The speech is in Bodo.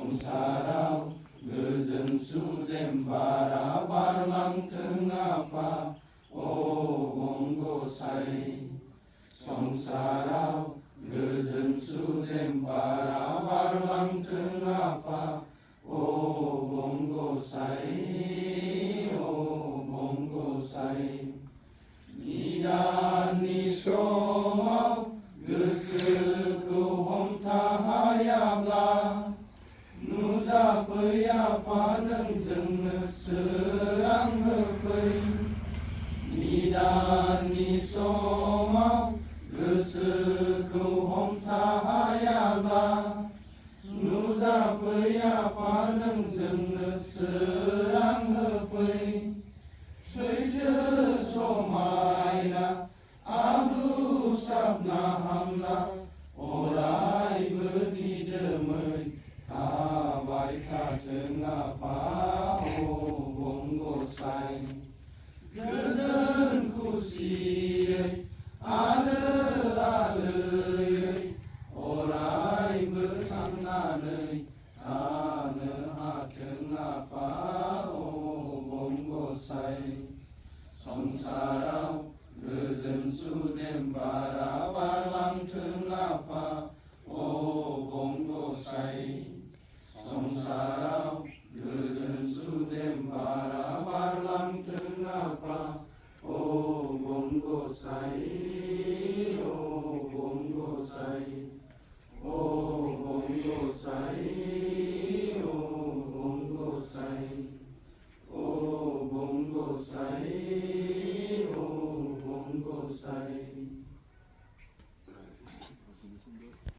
संसाराव गोजोन सुदेम बारा बारलांथों आफा अबं गसाइ संसाराव गोजोन सुदेम बारा बारलांथों आफा अबं गसाइ अबं गसाइ निदाननि समाव गोसोखौ हमथाहायाब्ला नुजाफै आफा नों जोंनो सोरां होफै निदाननि समाव गोसोखौ हमथाहायाब्ला नुजाफै आफा नों जोंनो सोरां